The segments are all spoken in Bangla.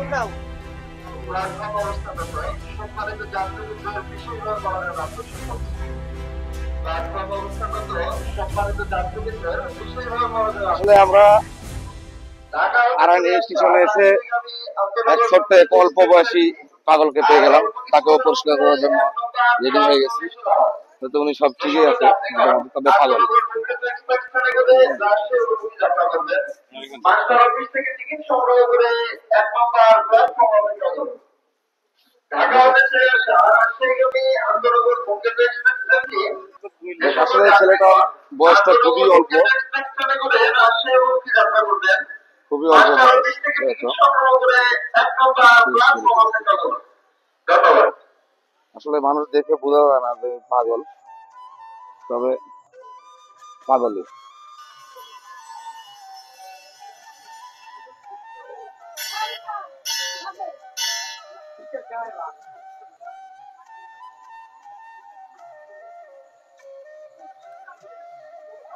প্ল্যাটফর্ম অবস্থানরত সম্মানিত যাত্রীবৃন্দের বিশেষভাবে বলার আকর্ষণ করছি। প্ল্যাটফর্ম অবস্থানরত সম্মানিত যাত্রীবৃন্দের বিশেষভাবে বলার আসলে আমরা আরানি স্টেশনে এসে এক ছোট্ট এক অল্প বয়সী পাগলকে পেয়ে গেলাম। তাকেও পরিষ্কার করার জন্য রেডি হয়ে গেছি। তো উনি সব ঠিকই আছে, তবে পাগল। আসলে ছেলেটার বয়সটা খুবই অল্প, খুবই অল্প আসলে মানুষ দেখে বোঝা যায় না যে পাগল, তবে পাগলই।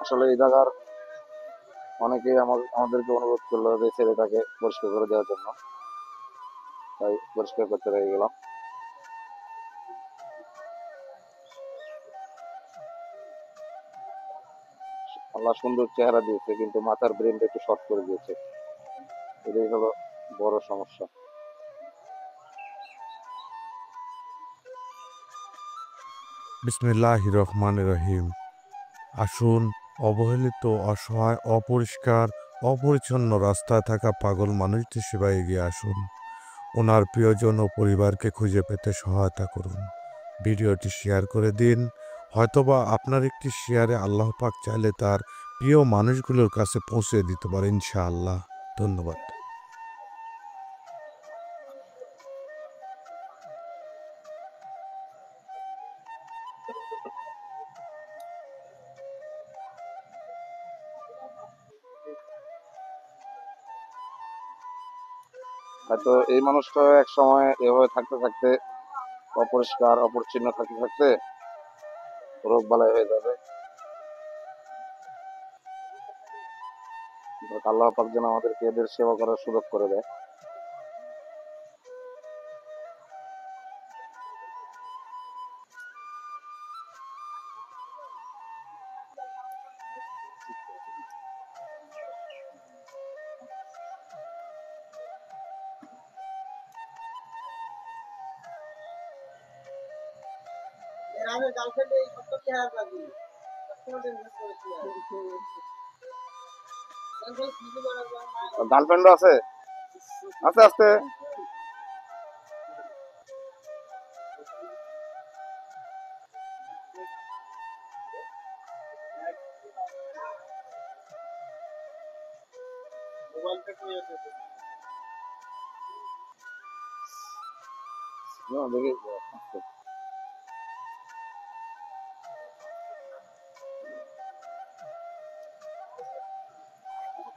আসলে এই জায়গার অনেকেই আমাদেরকে অনুরোধ করলো যে ছেলেটাকে পরিষ্কার করে দেওয়ার জন্য, তাই পরিষ্কার করতে রয়ে গেলাম। আল্লাহ সুন্দর চেহারা দিয়েছে, কিন্তু মাথার ব্রেনটা একটু শর্ট করে দিয়েছে, এটাই হলো বড় সমস্যা। বিসমিল্লাহির রহমানির রহিম। আসুন, অবহেলিত, অসহায়, অপরিষ্কার, অপরিচ্ছন্ন রাস্তায় থাকা পাগল মানুষটির সেবায় এগিয়ে আসুন। ওনার প্রিয়জন ও পরিবারকে খুঁজে পেতে সহায়তা করুন। ভিডিওটি শেয়ার করে দিন। হয়তোবা আপনার একটি শেয়ারে আল্লাহ পাক চাইলে তার প্রিয় মানুষগুলোর কাছে পৌঁছে দিতে পারে ইনশাআল্লাহ। ধন্যবাদ। হয়তো এই মানুষটা এক সময় এভাবে থাকতে থাকতে, অপরিষ্কার অপরিচ্ছন্ন থাকতে থাকতে রোগ বালাই হয়ে যাবে। আল্লাহ পাক যেন আমাদেরকে এদের সেবা করার সুযোগ করে দেয়। গার্লফ্রেন্ড আছে, আস্তে আস্তে।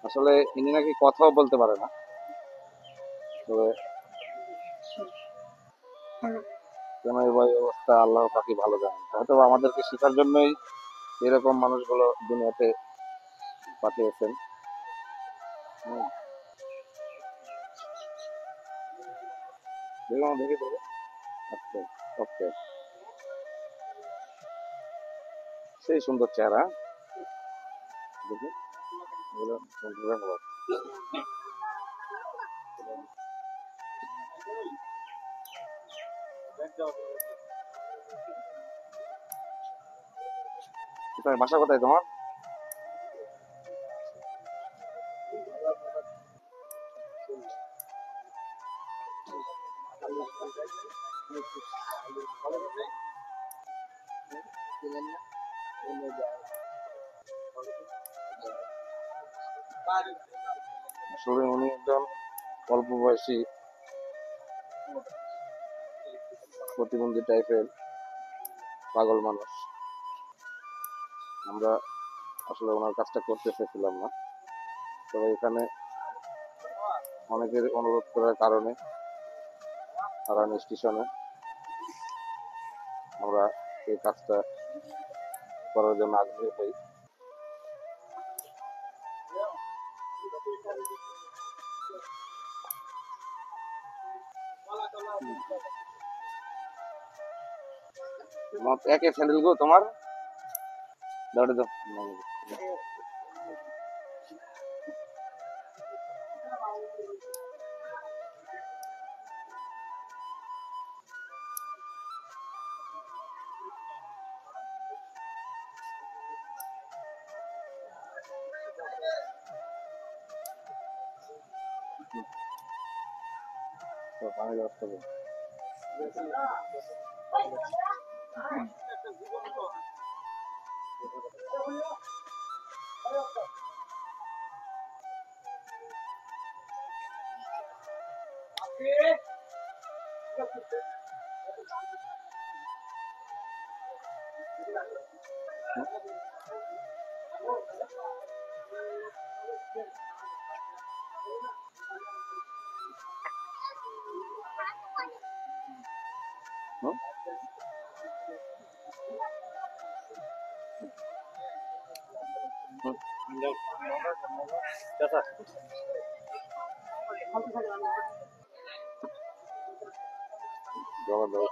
আসলে ইনি নাকি কথাও বলতে পারে না, তবে কেন এই অবস্থা আল্লাহ পাকি ভালো জানেন। হয়তো আমাদেরকে শেখার জন্যই এরকম মানুষগুলো দুনিয়াতে পাঠিয়েছেন। দেখলাম, দেখে দেখে আচ্ছা, ওকে, সেই সুন্দর চেহারা। দেখি বাসা কোথায় তোমার? আসলে উনি একজন অল্প বয়সী প্রতিবন্ধী টাইপের পাগল মানুষ। আমরা আসলে ওনার কাজটা করতে চেয়েছিলাম না, তবে এখানে অনেকের অনুরোধ করার কারণে আরানি স্টেশনে আমরা এই কাজটা করার জন্য আগ্রহী হই। একে স্যান্ডেল গো তোমার দাও দাও পানি ব্যবস্থা করো। জমা দাও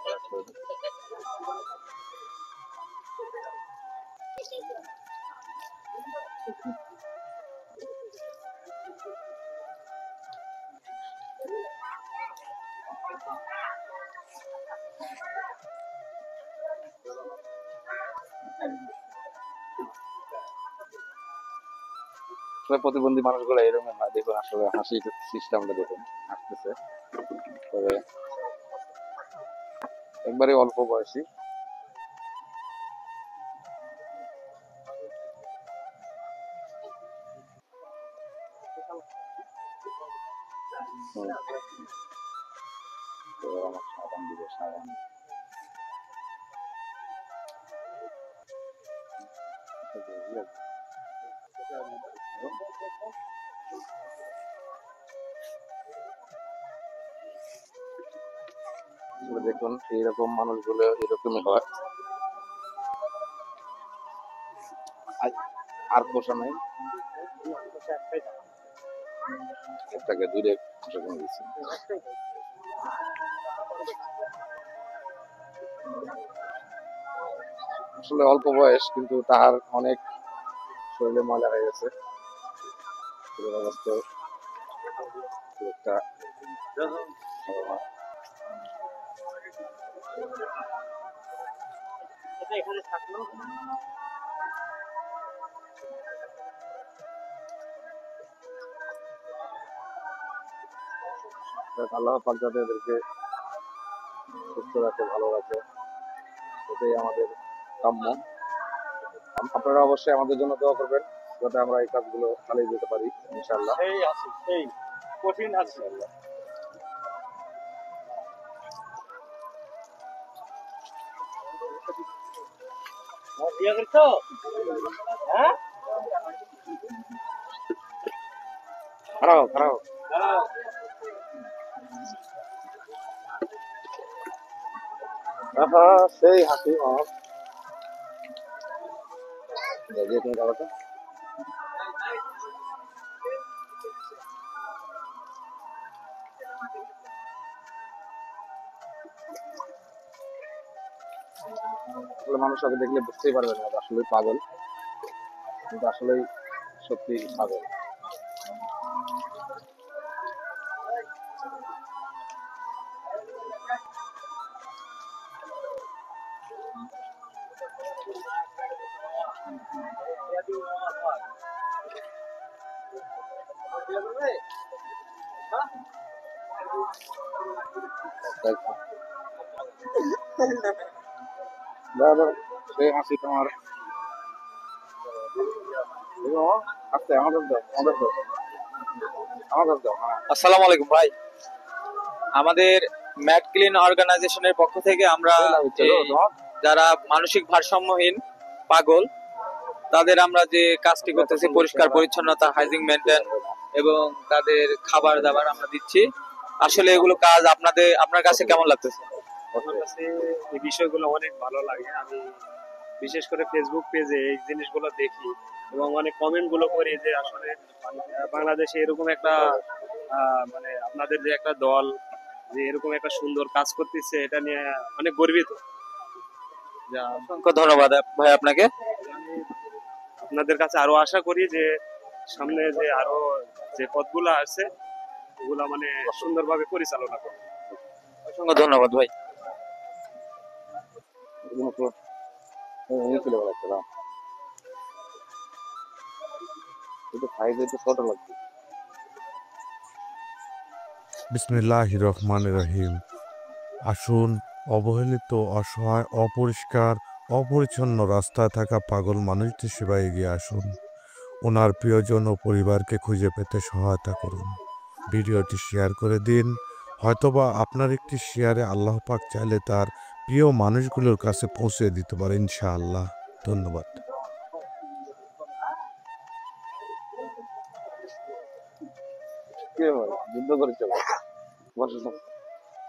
প্রতিবন্ধী মানুষগুলো এরকম না দেখুন আসলে হাসি সিস্টেমটা দেখুন আসতেছে তবে একবারে অল্প বয়সী আমার সাবান দিবে সাবান দেখুন এইরকম মানুষগুলো এরকমই হয় আর পোষা নাই একটাকে দূরে আসলে অল্প বয়স কিন্তু তার অনেক শরীরে ময়লা হয়ে গেছে অবস্থা একটা এখানে থাকলো আল্লাহ পাক যাতে এদেরকে সুস্থ রাখে ভালো রাখে এটাই আমাদের কাম্য আপনারা অবশ্যই আমাদের জন্য দোয়া করবেন যাতে আমরা এই কাজগুলো চালিয়ে যেতে পারি ইনশাআল্লাহ সেই আছে সেই কঠিন আছে বিয়ে করছো হ্যাঁ খারাপ খারাপ সেই হাসি যে তুমি খাওয়াতো আসলে মানুষ আগে দেখলে বুঝতেই পারবে না আসলে পাগল কিন্তু আসলেই সত্যি পাগল দাদা সেই হাসি তোমার আচ্ছা আমাদের দাও আমাদের দাও আমাদের দাও হ্যাঁ আসসালামু আলাইকুম ভাই আমাদের ম্যাট ক্লিন অর্গানাইজেশনের পক্ষ থেকে আমরা যারা মানসিক ভারসাম্যহীন পাগল তাদের আমরা যে কাজটি করতেছি পরিষ্কার পরিচ্ছন্নতা হাইজিন মেনটেন এবং তাদের খাবার দাবার আমরা দিচ্ছি আসলে এগুলো কাজ আপনার কাছে কেমন লাগতেছে আমার কাছে এই বিষয়গুলো অনেক ভালো লাগে আমি বিশেষ করে ফেসবুক পেজে এই জিনিসগুলো দেখি এবং অনেক কমেন্ট গুলো করি যে আসলে বাংলাদেশে এরকম একটা মানে আপনাদের যে একটা দল যে এরকম একটা সুন্দর কাজ করতেছে, এটা নিয়ে অনেক গর্বিত। যা অসংখ্য ধন্যবাদ ভাই আপনাকে। আমি আপনাদের কাছে আরো আশা করি যে সামনে যে আরো যে পথগুলো আছে ওগুলা মানে সুন্দরভাবে পরিচালনা করবে। অসংখ্য ধন্যবাদ ভাই। ছোট লাগবে। বিসমিল্লাহির রহমানির রহিম। আসুন অবহেলিত, অসহায়, অপরিষ্কার, অপরিচ্ছন্ন রাস্তায় থাকা পাগল মানুষদের সেবায় এগিয়ে আসুন। ওনার প্রিয়জন ও পরিবারকে খুঁজে পেতে সহায়তা করুন। ভিডিওটি শেয়ার করে দিন। হয়তোবা আপনার একটি শেয়ারে আল্লাহ পাক চাইলে তার প্রিয় মানুষগুলোর কাছে পৌঁছে দিতে পারে ইনশাআল্লাহ। ধন্যবাদ। কে ভাই যুদ্ধ করে চলো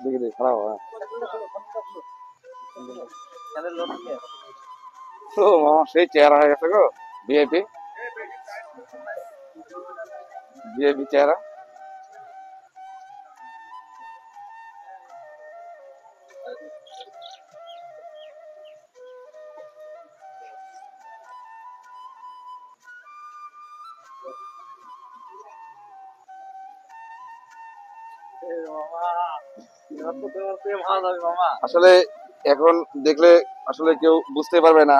দেখি দেখি খারাপ হয়। ও মামা সেই চেহারা হয়ে গেছে গো, ভিআইপি ভিআইপি চেহারা। আসলে এখন দেখলে আসলে কেউ বুঝতে পারবে না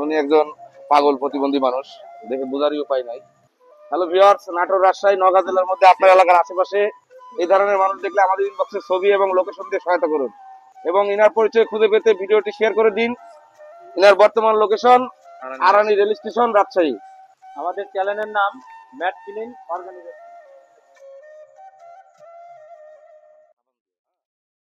উনি একজন পাগল প্রতিবন্ধী মানুষ, দেখে বোঝারই উপায় নাই। হ্যালো ভিউয়ার্স, নাটোর, রাজশাহী, নওগাঁ জেলার মধ্যে আপনার এলাকার আশেপাশে এই ধরনের মানুষ দেখলে আমাদের ইনবক্সে ছবি এবং লোকেশন দিয়ে সহায়তা করুন এবং ইনার পরিচয় খুঁজে পেতে ভিডিওটি শেয়ার করে দিন। ইনার বর্তমান location Arani rail station, Rajshahi. আমাদের চ্যানেলের নাম ম্যাট ক্লিন অর্গানাইজেশন।